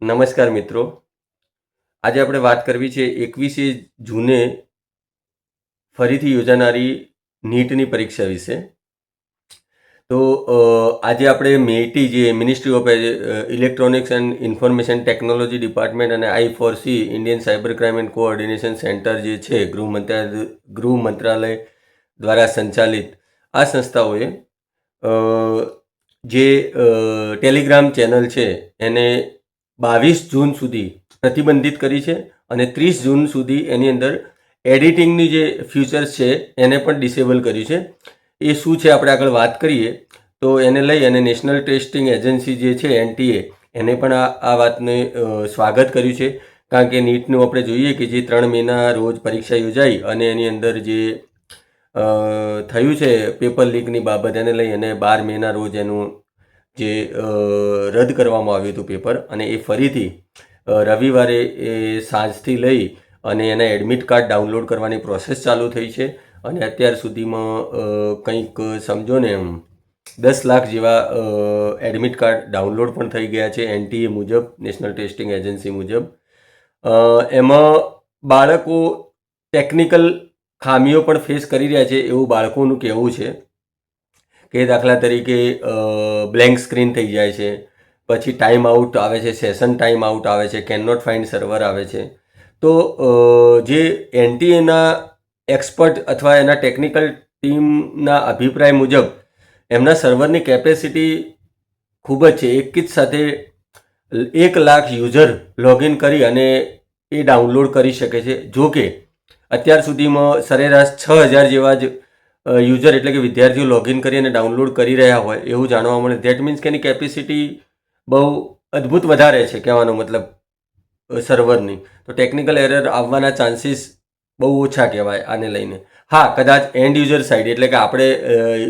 નમસ્કાર મિત્રો, આજે આપણે વાત કરવી છે 21 જૂને ફરીથી યોજાનારી નીટની પરીક્ષા વિશે. તો આજે આપણે મેઇટી જે ministry of electronics and information technology department અને I4C Indian cyber crime and coordination centre જે છે ગૃહ મંત્રાલય દ્વારા સંચાલિત આ સંસ્થાઓએ જે ટેલિગ્રામ ચેનલ છે એને 22 જૂન સુધી પ્રતિબંધિત કરી છે અને 30 જૂન સુધી એની અંદર એડિટિંગની જે ફ્યુચર્સ છે એને પણ ડિસેબલ કર્યું છે. એ શું છે આપણે આગળ વાત કરીએ તો એને લઈ અને નેશનલ ટેસ્ટિંગ એજન્સી જે છે NTA એને પણ આ વાતને સ્વાગત કર્યું છે, કારણ કે નીટનું આપણે જોઈએ કે જે 3 મેના રોજ પરીક્ષા યોજાઈ અને એની અંદર જે થયું છે પેપર લીકની બાબત એને લઈ અને 12 મેના રોજ એનું જે રદ કરવામાં આવ્યું હતું પેપર, અને એ ફરીથી રવિવારે એ સાંજથી લઈ અને એના એડમિટ કાર્ડ ડાઉનલોડ કરવાની પ્રોસેસ ચાલુ થઈ છે. અને અત્યાર સુધીમાં કંઈક સમજો ને 10 લાખ જેવા એડમિટ કાર્ડ ડાઉનલોડ પણ થઈ ગયા છે NTA મુજબ, નેશનલ ટેસ્ટિંગ એજન્સી મુજબ. એમાં બાળકો ટેકનિકલ ખામીઓ પણ ફેસ કરી રહ્યા છે એવું બાળકોનું કહેવું છે કે દાખલા તરીકે બ્લેન્ક સ્ક્રીન થઈ જાય છે, પછી ટાઈમ આઉટ આવે છે, સેશન ટાઈમ આઉટ આવે છે, કેન નોટ ફાઇન્ડ સર્વર આવે છે. તો જે NTAના એક્સપર્ટ અથવા એના ટેકનિકલ ટીમના અભિપ્રાય મુજબ એમના સર્વરની કેપેસિટી ખૂબ જ છે. એક જ સાથે 1 લાખ યુઝર લોગિન કરી અને એ ડાઉનલોડ કરી શકે છે. જો કે અત્યાર સુધીમાં સરેરાશ 6000 જેવા જ યુઝર એટલે કે વિદ્યાર્થીઓ લોગિન કરી અને ડાઉનલોડ કરી રહ્યા હોય એવું જાણવા મળે. ધેટ મીન્સ કે એની કેપેસિટી બહુ અદ્ભુત વધારે છે, કહેવાનો મતલબ સર્વરની. તો ટેકનિકલ એરર આવવાના ચાન્સીસ બહુ ઓછા કહેવાય આને લઈને. હા, કદાચ એન્ડ યુઝર સાઇડ એટલે કે આપણે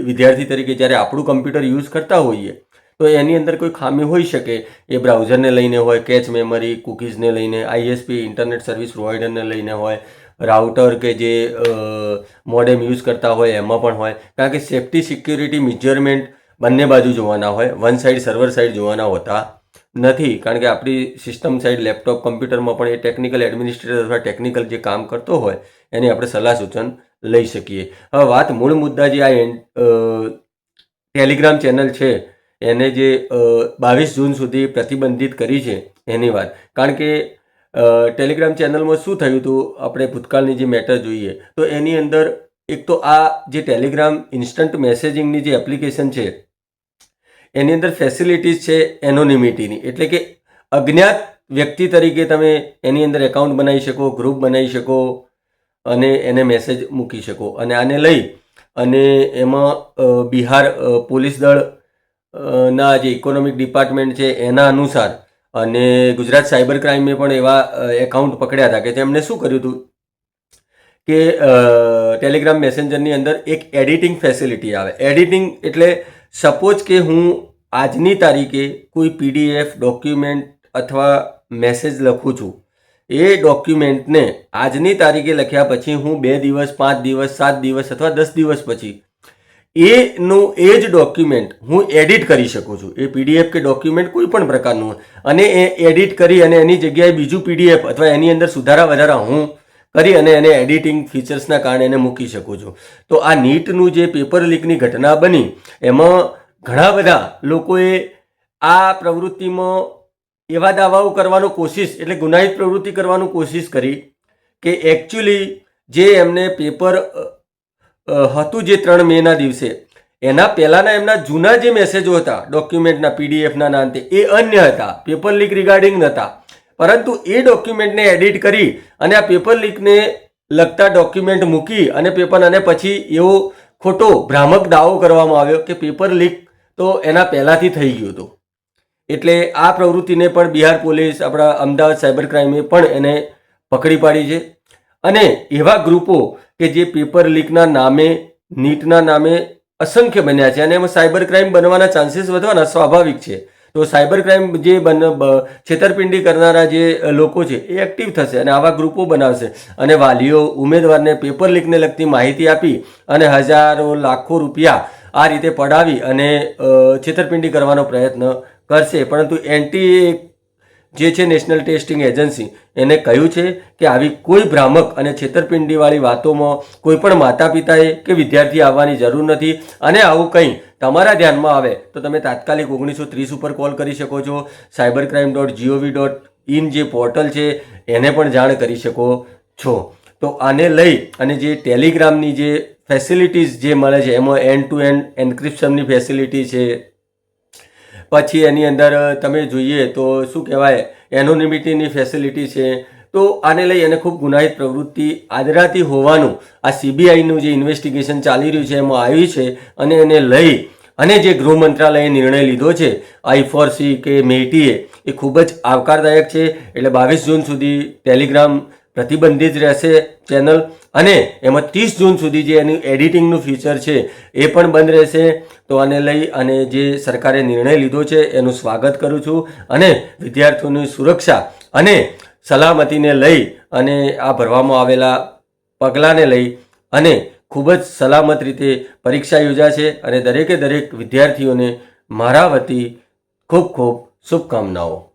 વિદ્યાર્થી તરીકે જ્યારે આપણું કમ્પ્યુટર યુઝ કરતા હોઈએ તો એની અંદર કોઈ ખામી હોઈ શકે. એ બ્રાઉઝરને લઈને હોય, કેચ મેમરી, કૂકીઝને લઈને, ISP ઇન્ટરનેટ સર્વિસ પ્રોવાઈડરને લઈને હોય, રાઉટર કે જે મોડેમ યુઝ કરતા હોય એમાં પણ હોય. કારણ કે સેફ્ટી સિક્યુરિટી મેજરમેન્ટ બંને બાજુ જોવાના હોય, વન સાઈડ સર્વર સાઈડ જોવાના હોતા નથી. કારણ કે આપણી સિસ્ટમ સાઈડ લેપટોપ કમ્પ્યુટરમાં પણ એ ટેકનિકલ એડમિનિસ્ટ્રેટર અથવા ટેકનિકલ જે કામ કરતો હોય એની આપણે સલાહ સૂચન લઈ શકીએ. હવે વાત મૂળ મુદ્દા જે આ ટેલિગ્રામ ચેનલ છે એને જે 22 જૂન સુધી પ્રતિબંધિત કરી છે એની વાત. કારણ કે ટેલિગ્રામ ચેનલમાં શું થયું હતું, આપણે ભૂતકાળની જે મેટર જોઈએ તો એની અંદર એક તો આ જે ટેલિગ્રામ ઇન્સ્ટન્ટ મેસેજિંગની જે એપ્લિકેશન છે એની અંદર ફેસિલિટીઝ છે એનોનિમિટીની, એટલે કે અજ્ઞાત વ્યક્તિ તરીકે તમે એની અંદર એકાઉન્ટ બનાવી શકો, ગ્રુપ બનાવી શકો અને એને મેસેજ મૂકી શકો. અને આને લઈ અને એમાં બિહાર પોલીસ દળ ના જે ઇકોનોમિક ડિપાર્ટમેન્ટ છે એના અનુસાર અને ગુજરાત સાયબર ક્રાઇમે પણ એવા એકાઉન્ટ પકડ્યા હતા કે તેમને શું કર્યું હતું કે ટેલિગ્રામ મેસેન્જરની અંદર એક એડિટિંગ ફેસિલિટી આવે. એડિટિંગ એટલે સપોઝ કે હું આજની તારીખે કોઈ PDF ડોક્યુમેન્ટ અથવા મેસેજ લખું છું, એ ડોક્યુમેન્ટને આજની તારીખે લખ્યા પછી હું 2 દિવસ, 5 દિવસ, 7 દિવસ અથવા 10 દિવસ પછી એ જ ડોક્યુમેન્ટ હું એડિટ કરી શકું છું. એ PDF કે ડોક્યુમેન્ટ કોઈ પણ પ્રકારનું, અને એ એડિટ કરી અને એની જગ્યાએ બીજું PDF અથવા એની અંદર સુધારા વધારા હું કરી અને એને એડિટિંગ ફીચર્સના કારણે એને મૂકી શકું છું. તો આ નીટનું જે પેપર લીકની ઘટના બની એમાં ઘણા બધા લોકોએ આ પ્રવૃત્તિમાં એવા દાવાઓ કરવાનો કોશિશ, એટલે ગુનાહિત પ્રવૃત્તિ કરવાનું કોશિશ કરી કે એકચ્યુઅલી જે એમને પેપર હતું જે 3 મેના દિવસે એના પહેલાંના એમના જૂના જે મેસેજો હતા ડોક્યુમેન્ટના PDFના નામથી એ અન્ય હતા, પેપર લીક રિગાર્ડિંગ નહોતા. પરંતુ એ ડોક્યુમેન્ટને એડિટ કરી અને આ પેપર લીકને લગતા ડોક્યુમેન્ટ મૂકી અને અને પછી એવો ખોટો ભ્રામક દાવો કરવામાં આવ્યો કે પેપર લીક તો એના પહેલાંથી થઈ ગયું હતું. એટલે આ પ્રવૃત્તિને પણ બિહાર પોલીસ, આપણા અમદાવાદ સાયબર ક્રાઇમે પણ એને પકડી પાડી છે. અને એવા ગ્રુપો કે જે પેપર લીકના નામે, નીટના નામે અસંખ્ય બન્યા છે અને એમાં સાયબર ક્રાઇમ બનવાના ચાન્સીસ વધવાના સ્વાભાવિક છે. તો સાયબર ક્રાઇમ જે છેતરપિંડી કરનારા જે લોકો છે એ એક્ટિવ થશે અને આવા ગ્રુપો બનાવશે અને વાલીઓ ઉમેદવારને પેપર લીકને લગતી માહિતી આપી અને હજારો લાખો રૂપિયા આ રીતે પડાવી અને છેતરપિંડી કરવાનો પ્રયત્ન કરશે. પરંતુ NTA જે છે નેશનલ ટેસ્ટિંગ એજન્સી એને કહ્યું છે કે આવી કોઈ ભ્રામક અને છેતરપિંડીવાળી વાતોમાં કોઈ પણ માતા પિતાએ કે વિદ્યાર્થી આવવાની જરૂર નથી. અને આવું કંઈ તમારા ધ્યાનમાં આવે તો તમે તાત્કાલિક 1930 ઉપર કોલ કરી શકો છો. cybercrime.gov.in જે પોર્ટલ છે એને પણ જાણ કરી શકો છો. તો આને લઈ અને જે ટેલિગ્રામની જે ફેસિલિટીઝ જે મળે છે એમાં એન્ડ ટુ એન્ડ એન્ક્રિપ્શનની ફેસિલિટી છે. પછી એની અંદર તમે જોઈએ તો શું કહેવાય એનોનિમિટીની ફેસિલિટી છે. તો આને લઈ અને ખૂબ ગુનાહિત પ્રવૃત્તિ આદરાતી હોવાનું આ CBIનું જે ઇન્વેસ્ટિગેશન ચાલી રહ્યું છે એમાં આવ્યું છે. અને એને લઈ અને જે ગૃહ મંત્રાલયે નિર્ણય લીધો છે I4C કે મેટીએ એ ખૂબ જ આવકારદાયક છે. એટલે 22 જૂન સુધી ટેલિગ્રામ પ્રતિબંધિત રહેશે ચેનલ, અને એમાં 30 જૂન સુધી જે એનું એડિટિંગનું ફીચર છે એ પણ બંધ રહેશે. તો આને લઈ અને જે સરકારે નિર્ણય લીધો છે એનું સ્વાગત કરું છું. અને વિદ્યાર્થીઓની સુરક્ષા અને સલામતીને લઈ અને આ ભરવામાં આવેલા પગલાંને લઈ અને ખૂબ જ સલામત રીતે પરીક્ષા યોજાશે. અને દરેકે દરેક વિદ્યાર્થીઓને મારા વતી ખૂબ ખૂબ શુભકામનાઓ.